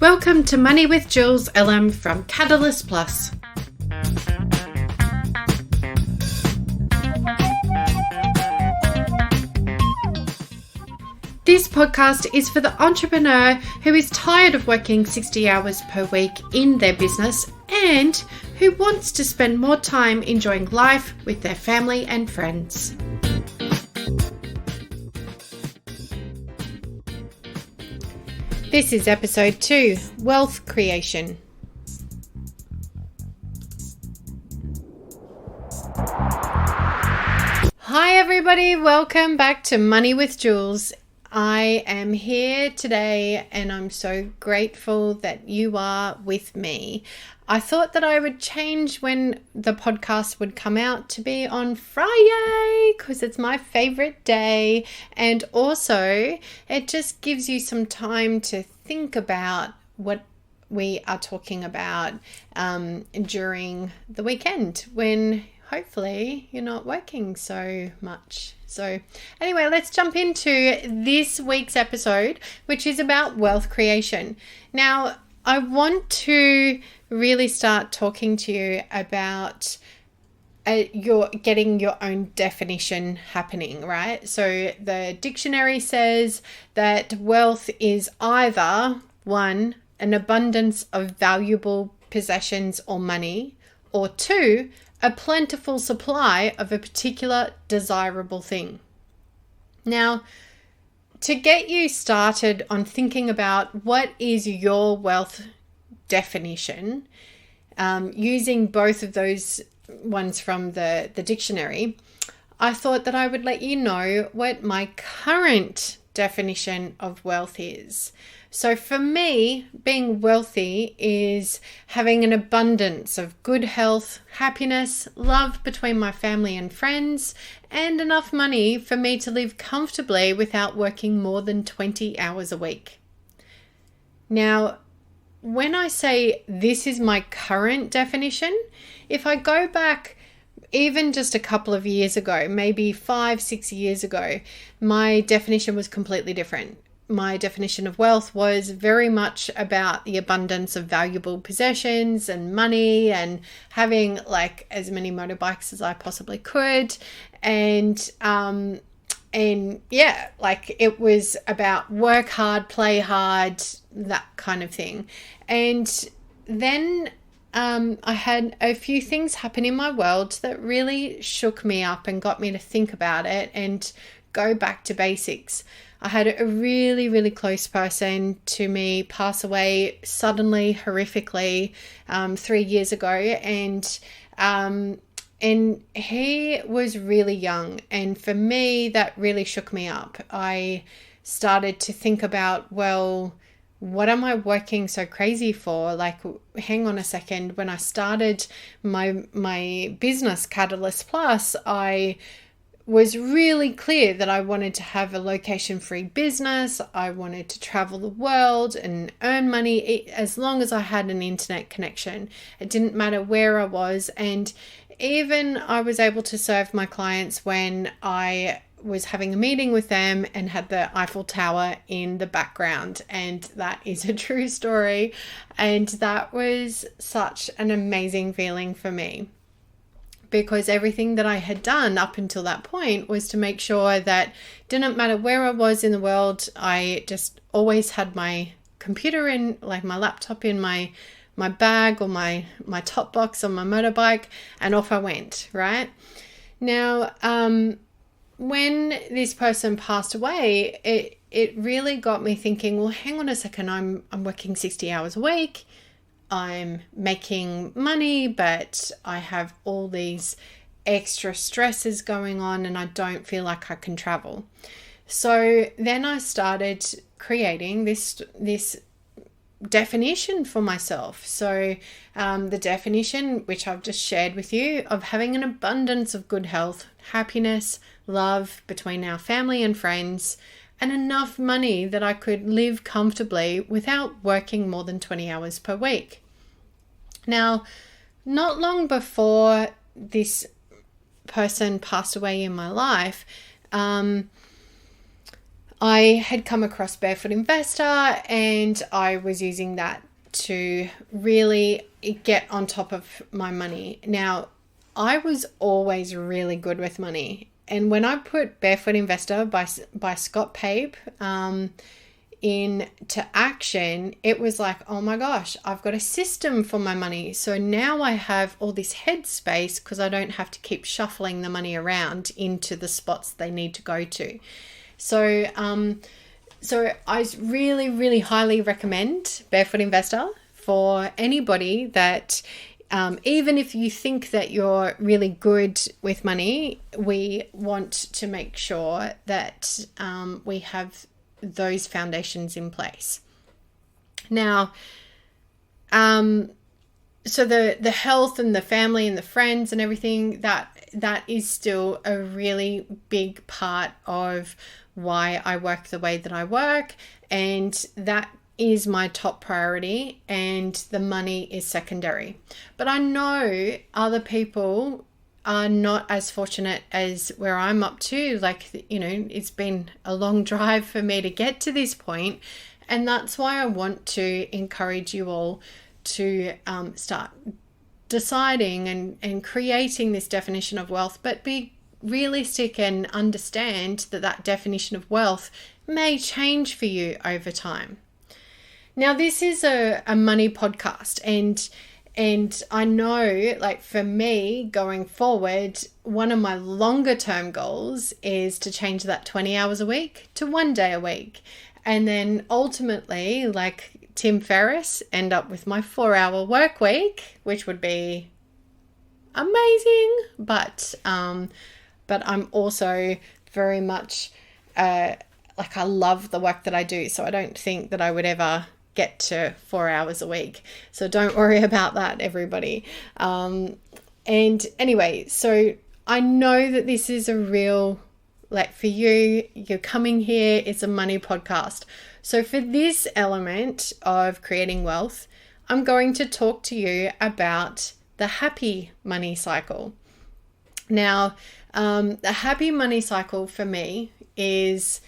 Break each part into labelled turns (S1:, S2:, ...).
S1: Welcome to Money with Jules LM from Catalyst Plus. This podcast is for the entrepreneur who is tired of working 60 hours per week in their business and who wants to spend more time enjoying life with their family and friends. This is episode 2, Wealth Creation. Hi everybody, welcome back to Money with Jules. I am here today and I'm so grateful that you are with me. I thought that I would change when the podcast would come out to be on Friday because it's my favorite day, and also it just gives you some time to think about what we are talking about during the weekend when hopefully you're not working so much. So anyway, let's jump into this week's episode, which is about wealth creation. Now, I want to really start talking to you about your getting your own definition happening, right? So the dictionary says that wealth is either 1, an abundance of valuable possessions or money, or 2, a plentiful supply of a particular desirable thing. Now, to get you started on thinking about what is your wealth definition, using both of those ones from the dictionary, I thought that I would let you know what my current definition of wealth is. So for me, being wealthy is having an abundance of good health, happiness, love between my family and friends, and enough money for me to live comfortably without working more than 20 hours a week. Now, when I say this is my current definition, if I go back even just a couple of years ago, maybe 5-6 years ago, my definition was completely different. My definition of wealth was very much about the abundance of valuable possessions and money and having like as many motorbikes as I possibly could. And yeah, like it was about work hard, play hard, that kind of thing. And then I had a few things happen in my world that really shook me up and got me to think about it and go back to basics. I had a really, really close person to me pass away suddenly, horrifically, 3 years ago. And he was really young. And for me, that really shook me up. I started to think about, well, what am I working so crazy for? Like, hang on a second. When I started my business, Catalyst Plus, I was really clear that I wanted to have a location-free business. I wanted to travel the world and earn money as long as I had an internet connection. It didn't matter where I was. And even I was able to serve my clients when I was having a meeting with them and had the Eiffel Tower in the background. And that is a true story. And that was such an amazing feeling for me, because everything that I had done up until that point was to make sure that didn't matter where I was in the world, I just always had my computer in, like my laptop in my bag or my top box on my motorbike, and off I went, right? Now, when this person passed away, it really got me thinking, well, hang on a second, I'm working 60 hours a week. I'm making money, but I have all these extra stresses going on and I don't feel like I can travel. So then I started creating this definition for myself. So the definition, which I've just shared with you, of having an abundance of good health, happiness, love between our family and friends, and enough money that I could live comfortably without working more than 20 hours per week. Now, not long before this person passed away in my life, I had come across Barefoot Investor, and I was using that to really get on top of my money. Now, I was always really good with money. And when I put Barefoot Investor by Scott Pape into action, it was like, oh my gosh, I've got a system for my money. So now I have all this headspace because I don't have to keep shuffling the money around into the spots they need to go to. So I really, really highly recommend Barefoot Investor for anybody that, even if you think that you're really good with money, we want to make sure that we have those foundations in place. Now, so the health and the family and the friends and everything, that is still a really big part of why I work the way that I work, and that is my top priority, and the money is secondary. But I know other people are not as fortunate as where I'm up to. Like, you know, it's been a long drive for me to get to this point, and that's why I want to encourage you all to start deciding and creating this definition of wealth, but be realistic and understand that definition of wealth may change for you over time. Now, this is a money podcast, and I know, like, for me going forward, one of my longer term goals is to change that 20 hours a week to 1 day a week, and then ultimately, like Tim Ferriss, end up with my 4-hour work week, which would be amazing. But I'm also very much like, I love the work that I do, so I don't think that I would ever get to 4 hours a week. So don't worry about that, everybody. And anyway, so I know that this is a real, like, for you, you're coming here, it's a money podcast. So for this element of creating wealth, I'm going to talk to you about the happy money cycle. Now, the happy money cycle for me is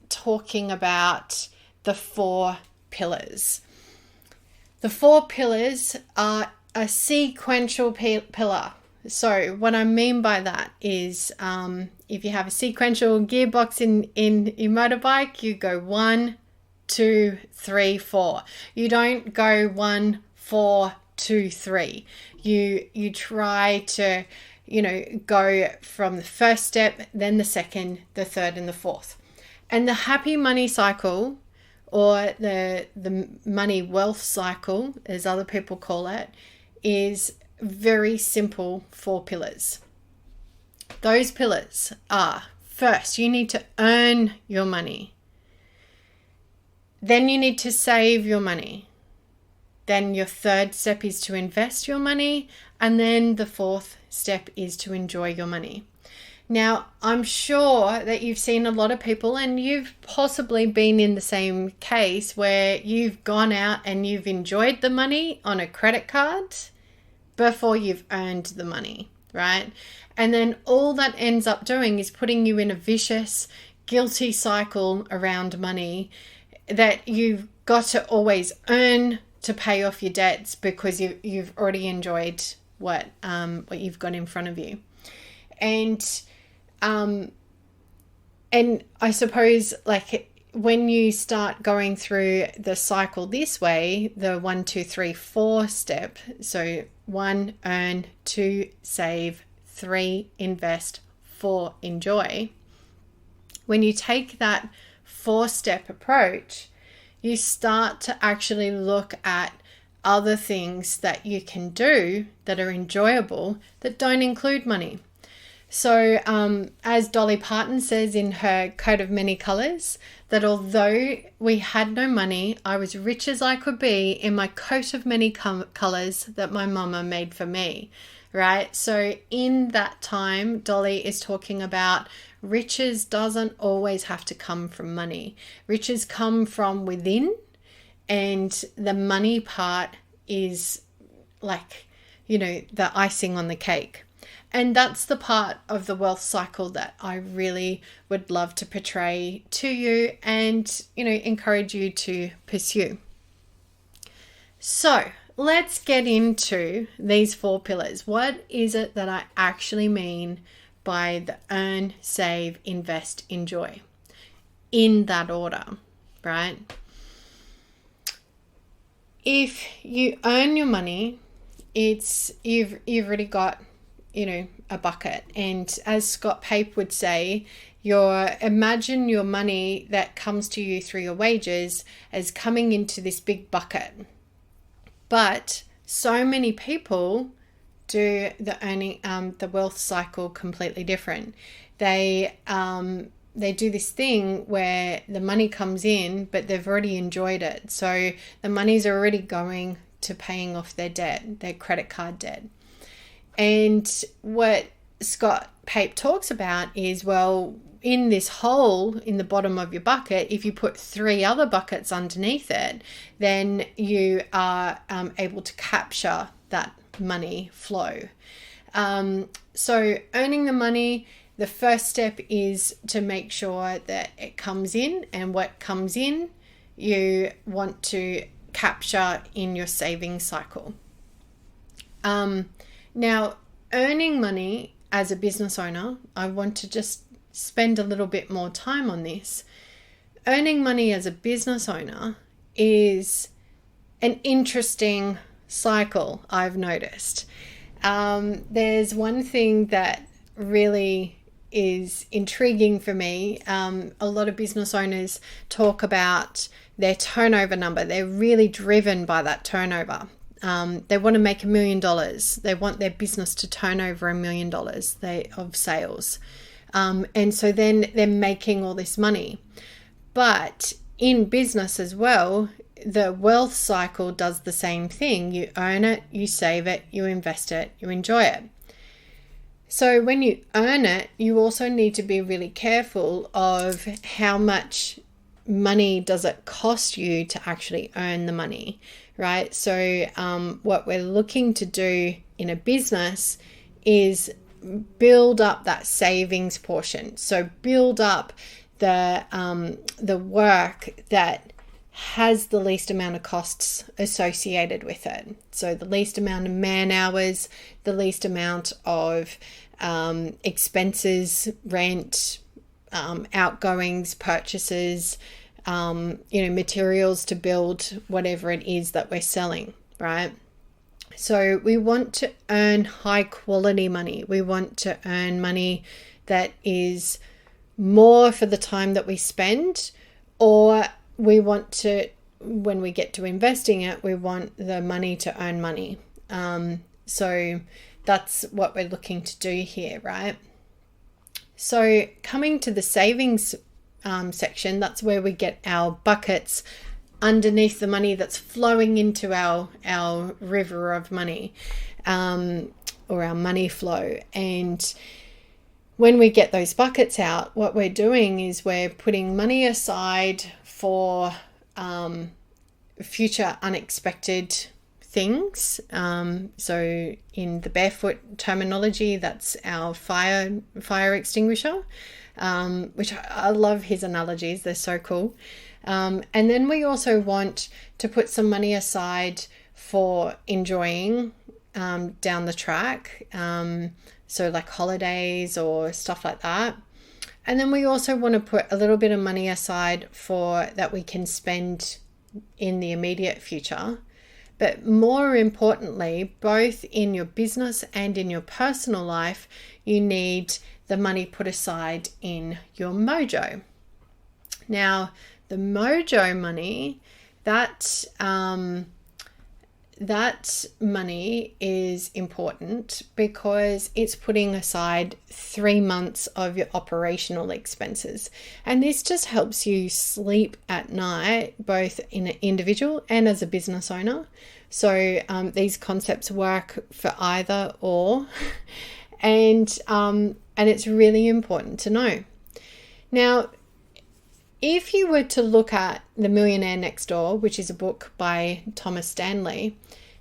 S1: talking about the 4 pillars. The 4 pillars are a sequential pillar. So what I mean by that is, if you have a sequential gearbox in your motorbike, you go 1, 2, 3, 4. You don't go 1, 4, 2, 3. You try to, go from the first step, then the second, the third, and the fourth. And the happy money cycle, or the money wealth cycle, as other people call it, is very simple 4 pillars. Those pillars are, first, you need to earn your money. Then you need to save your money. Then your third step is to invest your money. And then the fourth step is to enjoy your money. Now, I'm sure that you've seen a lot of people, and you've possibly been in the same case where you've gone out and you've enjoyed the money on a credit card before you've earned the money, right? And then all that ends up doing is putting you in a vicious, guilty cycle around money that you've got to always earn to pay off your debts because you've already enjoyed what you've got in front of you. And I suppose, like, when you start going through the cycle this way, the 1, 2, 3, 4 step, so 1, earn, 2, save, 3, invest, 4, enjoy. When you take that 4-step approach, you start to actually look at other things that you can do that are enjoyable that don't include money. So as Dolly Parton says in her Coat of Many Colors, that although we had no money, I was rich as I could be in my coat of many colors that my mama made for me, right? So in that time, Dolly is talking about riches doesn't always have to come from money. Riches come from within, and the money part is, like, the icing on the cake. And that's the part of the wealth cycle that I really would love to portray to you and, encourage you to pursue. So let's get into these 4 pillars. What is it that I actually mean by the earn, save, invest, enjoy? In that order, right? If you earn your money, you've already got a bucket. And as Scott Pape would say, imagine your money that comes to you through your wages as coming into this big bucket. But so many people do the wealth cycle completely different. They do this thing where the money comes in, but they've already enjoyed it. So the money's already going to paying off their debt, their credit card debt. And what Scott Pape talks about is, well, in this hole in the bottom of your bucket, if you put 3 other buckets underneath it, then you are able to capture that money flow. So earning the money, the first step is to make sure that it comes in, and what comes in you want to capture in your savings cycle. Now, earning money as a business owner, I want to just spend a little bit more time on this. Earning money as a business owner is an interesting cycle, I've noticed. There's one thing that really is intriguing for me. A lot of business owners talk about their turnover number. They're really driven by that turnover. They want to make $1 million. They want their business to turn over $1 million of sales. And so then they're making all this money. But in business as well, the wealth cycle does the same thing. You earn it, you save it, you invest it, you enjoy it. So when you earn it, you also need to be really careful of how much money does it cost you to actually earn the money, right? So what we're looking to do in a business is build up that savings portion. So build up the work that has the least amount of costs associated with it. So the least amount of man hours, the least amount of expenses, rent, outgoings, purchases, materials to build whatever it is that we're selling, right? So we want to earn high quality money. We want to earn money that is more for the time that we spend, or we want to, when we get to investing it, we want the money to earn money. So that's what we're looking to do here, right? So coming to the savings section, that's where we get our buckets underneath the money that's flowing into our river of money, or our money flow. And when we get those buckets out, what we're doing is we're putting money aside for future unexpected things. So in the barefoot terminology, that's our fire extinguisher, which I love his analogies. They're so cool. And then we also want to put some money aside for enjoying down the track. So like holidays or stuff like that. And then we also want to put a little bit of money aside for that we can spend in the immediate future. But more importantly, both in your business and in your personal life, you need the money put aside in your mojo. Now, the mojo money, that money is important because it's putting aside 3 months of your operational expenses. And this just helps you sleep at night, both in an individual and as a business owner. So these concepts work for either or. And it's really important to know. Now, if you were to look at The Millionaire Next Door, which is a book by Thomas Stanley,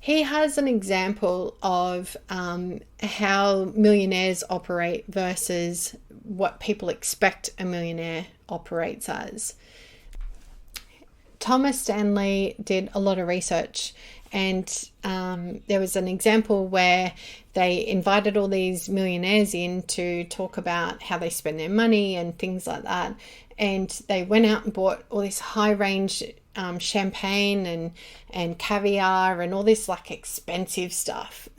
S1: he has an example of how millionaires operate versus what people expect a millionaire operates as. Thomas Stanley did a lot of research, and there was an example where they invited all these millionaires in to talk about how they spend their money and things like that. And they went out and bought all this high range champagne and caviar and all this like expensive stuff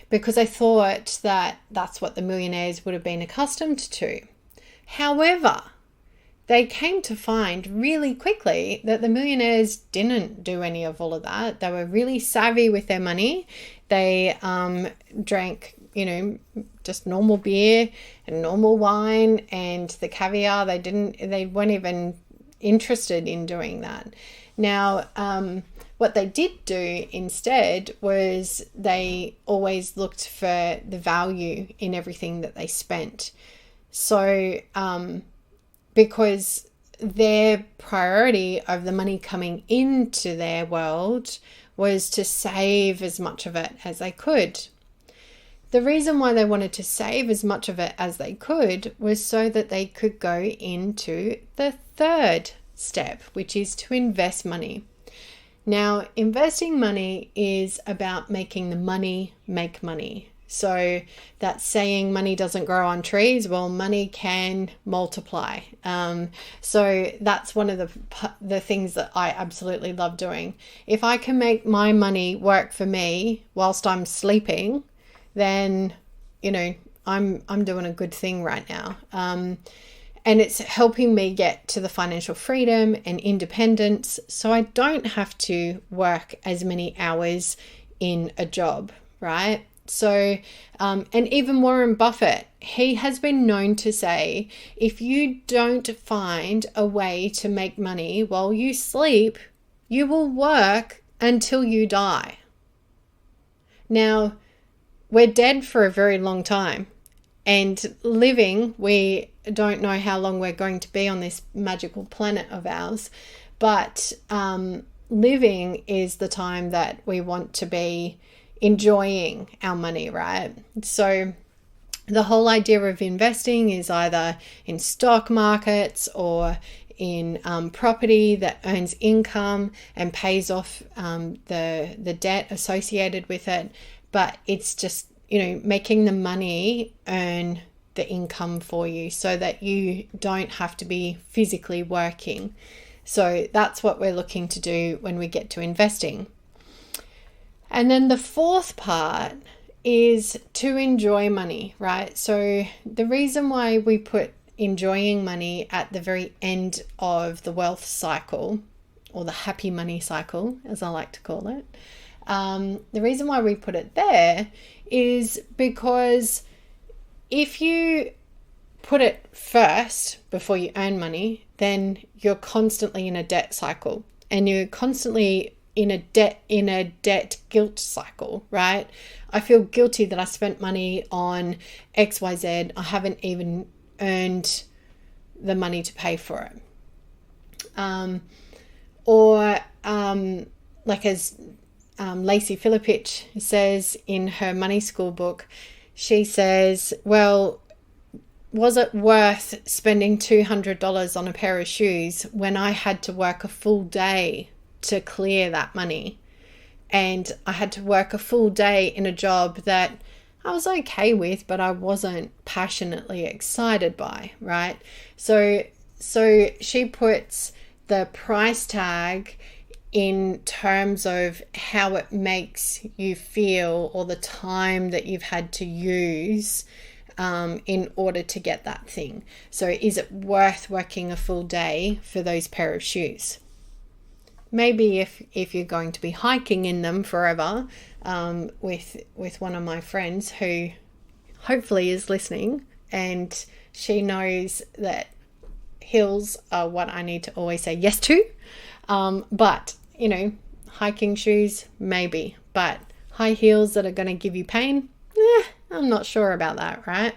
S1: because they thought that that's what the millionaires would have been accustomed to. However, they came to find really quickly that the millionaires didn't do any of all of that. They were really savvy with their money. They drank, just normal beer and normal wine, and the caviar, they weren't even interested in doing that. Now, what they did do instead was they always looked for the value in everything that they spent. So, because their priority of the money coming into their world was to save as much of it as they could. The reason why they wanted to save as much of it as they could was so that they could go into the third step, which is to invest money. Now, investing money is about making the money make money. So that saying, money doesn't grow on trees. Well, money can multiply. So that's one of the things that I absolutely love doing. If I can make my money work for me whilst I'm sleeping, then, I'm doing a good thing right now. And it's helping me get to the financial freedom and independence so I don't have to work as many hours in a job, right? So, and even Warren Buffett, he has been known to say, if you don't find a way to make money while you sleep, you will work until you die. Now, we're dead for a very long time, and living, we don't know how long we're going to be on this magical planet of ours, but living is the time that we want to be enjoying our money, right? So the whole idea of investing is either in stock markets or in property that earns income and pays off the debt associated with it. But it's just, making the money earn the income for you so that you don't have to be physically working. So that's what we're looking to do when we get to investing. And then the fourth part is to enjoy money, right? So the reason why we put enjoying money at the very end of the wealth cycle, or the happy money cycle, as I like to call it, the reason why we put it there is because if you put it first before you earn money, then you're constantly in a debt cycle, and you're constantly in a debt guilt cycle, right? I feel guilty that I spent money on XYZ. I haven't even earned the money to pay for it. Like as Lacey Philippich says in her Money School book, she says, well, was it worth spending $200 on a pair of shoes when I had to work a full day to clear that money? And I had to work a full day in a job that I was okay with, but I wasn't passionately excited by, right? So she puts the price tag in terms of how it makes you feel, or the time that you've had to use in order to get that thing. So is it worth working a full day for those pair of shoes? Maybe if you're going to be hiking in them forever, with one of my friends who hopefully is listening, and she knows that heels are what I need to always say yes to. But, hiking shoes, maybe. But high heels that are going to give you pain, I'm not sure about that, right?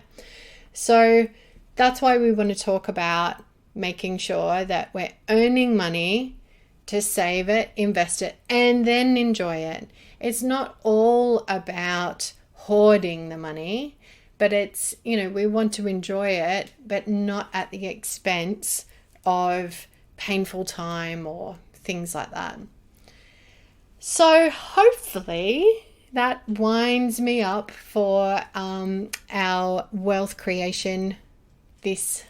S1: So that's why we want to talk about making sure that we're earning money to save it, invest it, and then enjoy it. it's not all about hoarding the money, but it's, we want to enjoy it, but not at the expense of painful time or things like that. So hopefully that winds me up for our wealth creation this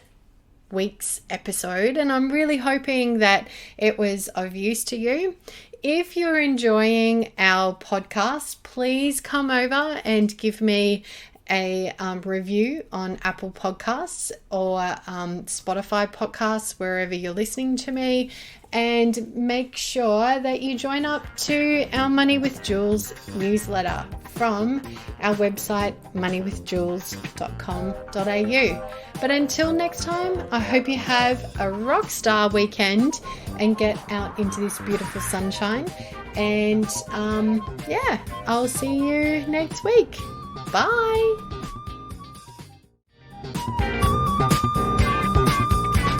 S1: week's episode, and I'm really hoping that it was of use to you. If you're enjoying our podcast, please come over and give me a review on Apple Podcasts or Spotify Podcasts, wherever you're listening to me, and make sure that you join up to our Money with Jules newsletter from our website, moneywithjules.com.au. But until next time, I hope you have a rock star weekend and get out into this beautiful sunshine. And I'll see you next week. Bye.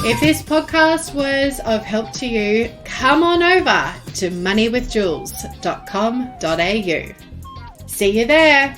S1: If this podcast was of help to you, come on over to moneywithjules.com.au. See you there.